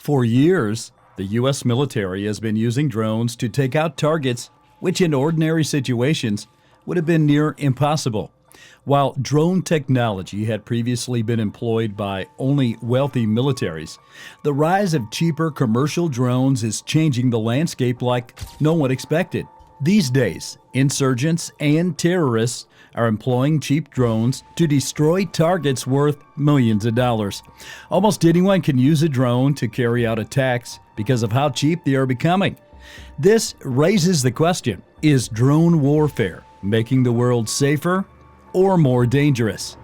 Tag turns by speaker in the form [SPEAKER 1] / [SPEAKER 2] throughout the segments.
[SPEAKER 1] For years, the U.S. military has been using drones to take out targets which in ordinary situations would have been near impossible. While drone technology had previously been employed by only wealthy militaries, the rise of cheaper commercial drones is changing the landscape like no one expected. These days, insurgents and terrorists are employing cheap drones to destroy targets worth millions of dollars. Almost anyone can use a drone to carry out attacks because of how cheap they are becoming. This raises the question, is drone warfare making the world safer or more dangerous?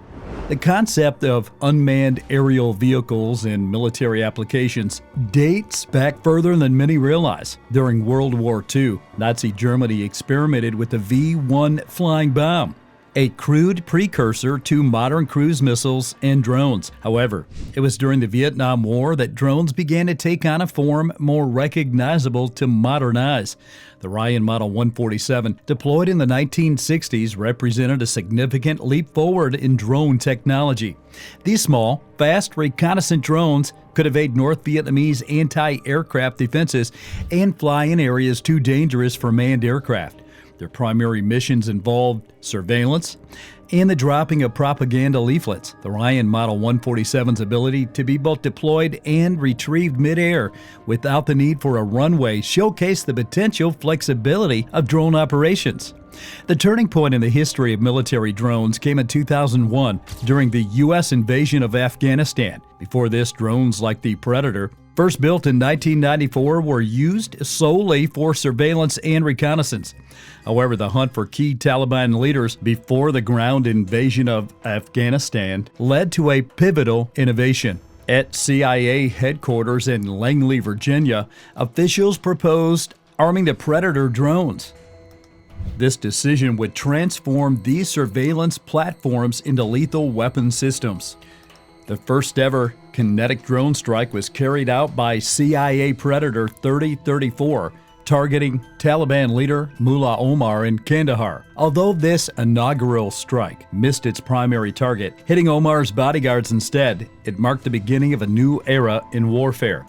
[SPEAKER 1] The concept of unmanned aerial vehicles in military applications dates back further than many realize. During World War II, Nazi Germany experimented with the V-1 flying bomb, a crude precursor to modern cruise missiles and drones. However, it was during the Vietnam War that drones began to take on a form more recognizable to modern eyes. The Ryan Model 147, deployed in the 1960s, represented a significant leap forward in drone technology. These small, fast reconnaissance drones could evade North Vietnamese anti-aircraft defenses and fly in areas too dangerous for manned aircraft. Their primary missions involved surveillance and the dropping of propaganda leaflets. The Ryan Model 147's ability to be both deployed and retrieved midair without the need for a runway showcased the potential flexibility of drone operations. The turning point in the history of military drones came in 2001 during the U.S. invasion of Afghanistan. Before this, drones like the Predator, first built in 1994, were used solely for surveillance and reconnaissance. However, the hunt for key Taliban leaders before the ground invasion of Afghanistan led to a pivotal innovation. At CIA headquarters in Langley, Virginia, officials proposed arming the Predator drones. This decision would transform these surveillance platforms into lethal weapon systems. The first ever kinetic drone strike was carried out by CIA Predator 3034, targeting Taliban leader Mullah Omar in Kandahar. Although this inaugural strike missed its primary target, hitting Omar's bodyguards instead, it marked the beginning of a new era in warfare.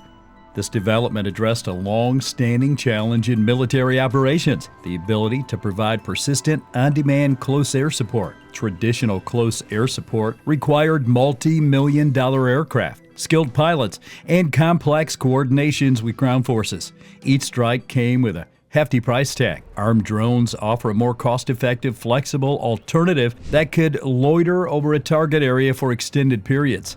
[SPEAKER 1] This development addressed a long-standing challenge in military operations, the ability to provide persistent, on-demand close air support. Traditional close air support required multi-million-dollar aircraft, skilled pilots, and complex coordinations with ground forces. Each strike came with a hefty price tag. Armed drones offer a more cost-effective, flexible alternative that could loiter over a target area for extended periods.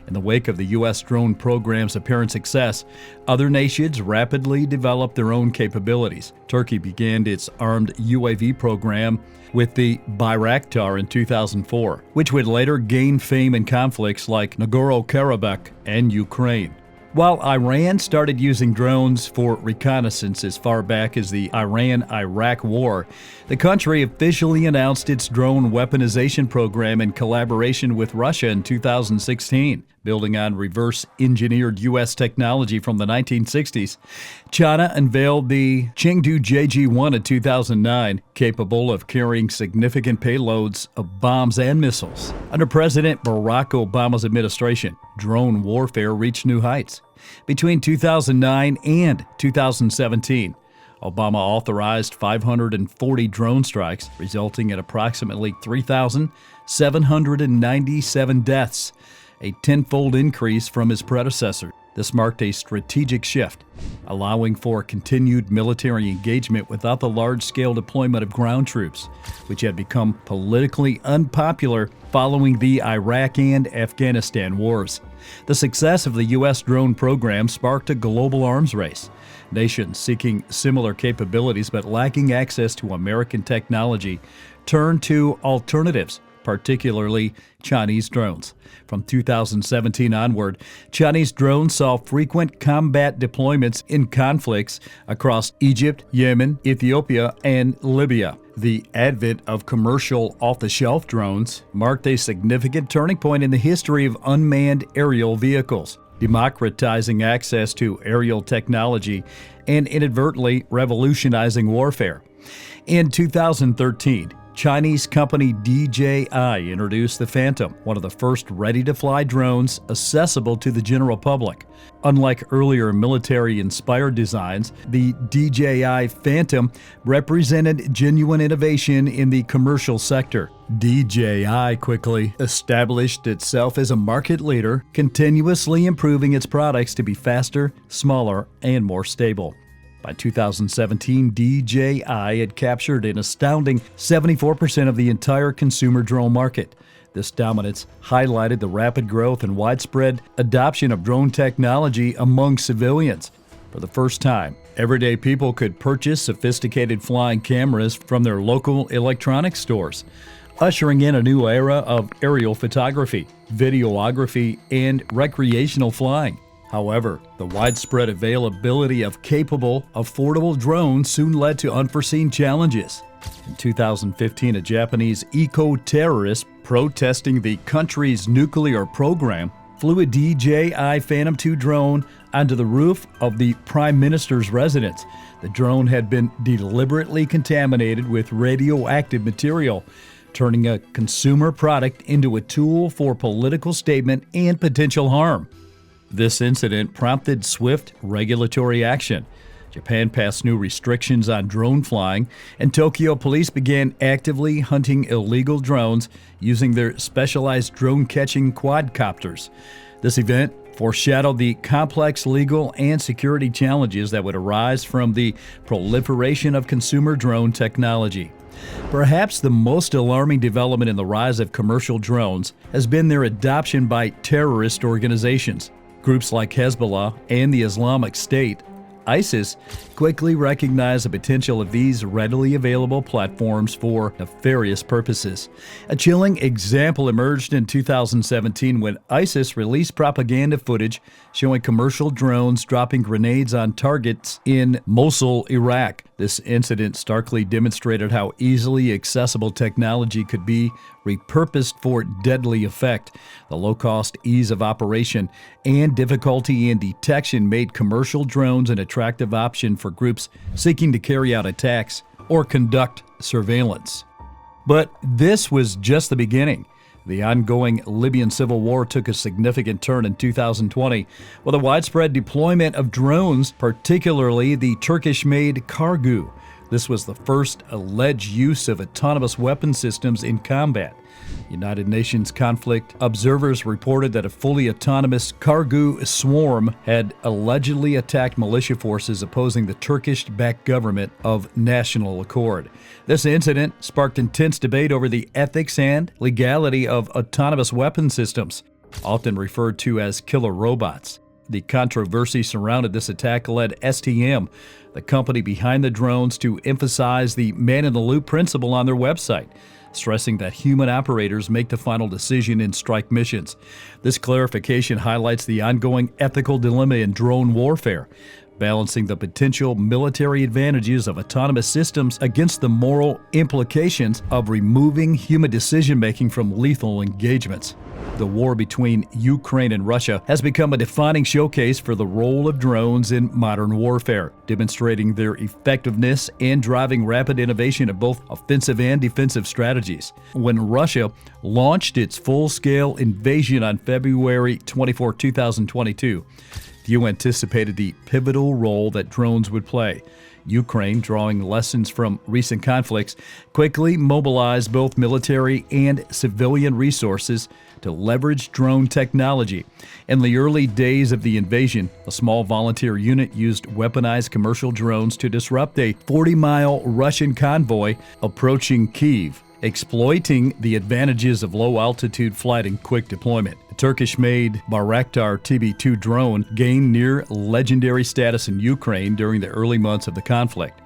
[SPEAKER 1] In the wake of the U.S. drone program's apparent success, other nations rapidly developed their own capabilities. Turkey began its armed UAV program with the Bayraktar in 2004, which would later gain fame in conflicts like Nagorno-Karabakh and Ukraine. While Iran started using drones for reconnaissance as far back as the Iran-Iraq War, the country officially announced its drone weaponization program in collaboration with Russia in 2016. Building on reverse-engineered U.S. technology from the 1960s, China unveiled the Chengdu JG-1 in 2009, capable of carrying significant payloads of bombs and missiles. Under President Barack Obama's administration, drone warfare reached new heights. Between 2009 and 2017, Obama authorized 540 drone strikes, resulting in approximately 3,797 deaths, a tenfold increase from his predecessor. This marked a strategic shift, allowing for continued military engagement without the large-scale deployment of ground troops, which had become politically unpopular following the Iraq and Afghanistan wars. The success of the U.S. drone program sparked a global arms race. Nations seeking similar capabilities but lacking access to American technology turned to alternatives, particularly Chinese drones. From 2017 onward, Chinese drones saw frequent combat deployments in conflicts across Egypt, Yemen, Ethiopia, and Libya. The advent of commercial off-the-shelf drones marked a significant turning point in the history of unmanned aerial vehicles, democratizing access to aerial technology and inadvertently revolutionizing warfare. In 2013, Chinese company DJI introduced the Phantom, one of the first ready-to-fly drones accessible to the general public. Unlike earlier military-inspired designs, the DJI Phantom represented genuine innovation in the commercial sector. DJI quickly established itself as a market leader, continuously improving its products to be faster, smaller, and more stable. By 2017, DJI had captured an astounding 74% of the entire consumer drone market. This dominance highlighted the rapid growth and widespread adoption of drone technology among civilians. For the first time, everyday people could purchase sophisticated flying cameras from their local electronics stores, ushering in a new era of aerial photography, videography, and recreational flying. However, the widespread availability of capable, affordable drones soon led to unforeseen challenges. In 2015, a Japanese eco-terrorist protesting the country's nuclear program flew a DJI Phantom II drone onto the roof of the Prime Minister's residence. The drone had been deliberately contaminated with radioactive material, turning a consumer product into a tool for political statement and potential harm. This incident prompted swift regulatory action. Japan passed new restrictions on drone flying, and Tokyo police began actively hunting illegal drones using their specialized drone-catching quadcopters. This event foreshadowed the complex legal and security challenges that would arise from the proliferation of consumer drone technology. Perhaps the most alarming development in the rise of commercial drones has been their adoption by terrorist organizations. Groups like Hezbollah and the Islamic State, ISIS, quickly recognized the potential of these readily available platforms for nefarious purposes. A chilling example emerged in 2017 when ISIS released propaganda footage showing commercial drones dropping grenades on targets in Mosul, Iraq. This incident starkly demonstrated how easily accessible technology could be repurposed for deadly effect. The low-cost ease of operation and difficulty in detection made commercial drones an attractive option for groups seeking to carry out attacks or conduct surveillance. But this was just the beginning. The ongoing Libyan civil war took a significant turn in 2020 with a widespread deployment of drones, particularly the Turkish-made Kargu. This was the first alleged use of autonomous weapon systems in combat. United Nations conflict observers reported that a fully autonomous Kargu swarm had allegedly attacked militia forces opposing the Turkish-backed government of national accord. This incident sparked intense debate over the ethics and legality of autonomous weapon systems, often referred to as killer robots. The controversy surrounding this attack led STM, the company behind the drones, to emphasize the man-in-the-loop principle on their website, stressing that human operators make the final decision in strike missions. This clarification highlights the ongoing ethical dilemma in drone warfare, balancing the potential military advantages of autonomous systems against the moral implications of removing human decision-making from lethal engagements. The war between Ukraine and Russia has become a defining showcase for the role of drones in modern warfare, demonstrating their effectiveness and driving rapid innovation of both offensive and defensive strategies. When Russia launched its full-scale invasion on February 24, 2022, few anticipated the pivotal role that drones would play. Ukraine, drawing lessons from recent conflicts, quickly mobilized both military and civilian resources to leverage drone technology. In the early days of the invasion, a small volunteer unit used weaponized commercial drones to disrupt a 40-mile Russian convoy approaching Kyiv, exploiting the advantages of low-altitude flight and quick deployment. The Turkish-made Bayraktar TB2 drone gained near-legendary status in Ukraine during the early months of the conflict.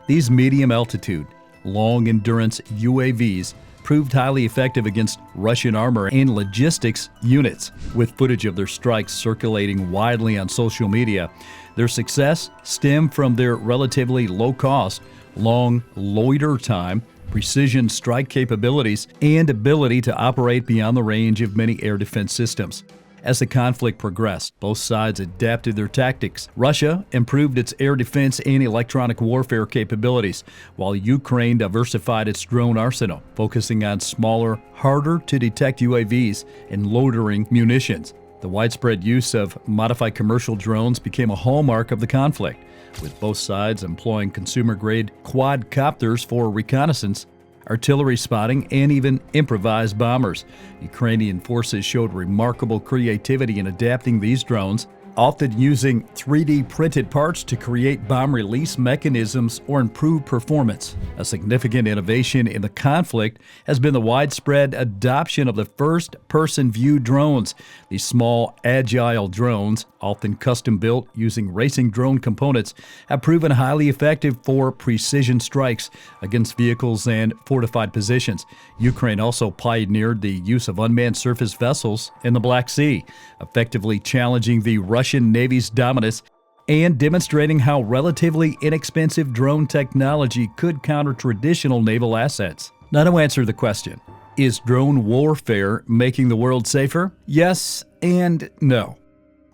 [SPEAKER 1] These medium-altitude, long-endurance UAVs proved highly effective against Russian armor and logistics units, with footage of their strikes circulating widely on social media. Their success stemmed from their relatively low cost, long loiter time, precision strike capabilities, and ability to operate beyond the range of many air defense systems. As the conflict progressed, both sides adapted their tactics. Russia improved its air defense and electronic warfare capabilities, while Ukraine diversified its drone arsenal, focusing on smaller, harder-to-detect UAVs and loitering munitions. The widespread use of modified commercial drones became a hallmark of the conflict, with both sides employing consumer-grade quadcopters for reconnaissance, artillery spotting, and even improvised bombers. Ukrainian forces showed remarkable creativity in adapting these drones, often using 3D printed parts to create bomb release mechanisms or improve performance. A significant innovation in the conflict has been the widespread adoption of the first-person view drones. These small, agile drones, often custom-built using racing drone components, have proven highly effective for precision strikes against vehicles and fortified positions. Ukraine also pioneered the use of unmanned surface vessels in the Black Sea, effectively challenging the Russian Navy's dominance and demonstrating how relatively inexpensive drone technology could counter traditional naval assets. Now, to answer the question, is drone warfare making the world safer? Yes and no.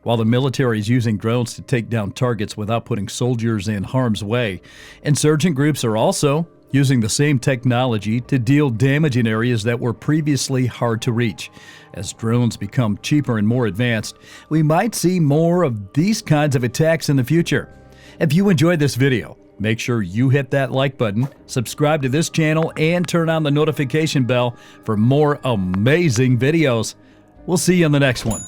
[SPEAKER 1] While the military is using drones to take down targets without putting soldiers in harm's way, insurgent groups are also using the same technology to deal damage in areas that were previously hard to reach. As drones become cheaper and more advanced, we might see more of these kinds of attacks in the future. If you enjoyed this video, make sure you hit that like button, subscribe to this channel, and turn on the notification bell for more amazing videos. We'll see you in the next one.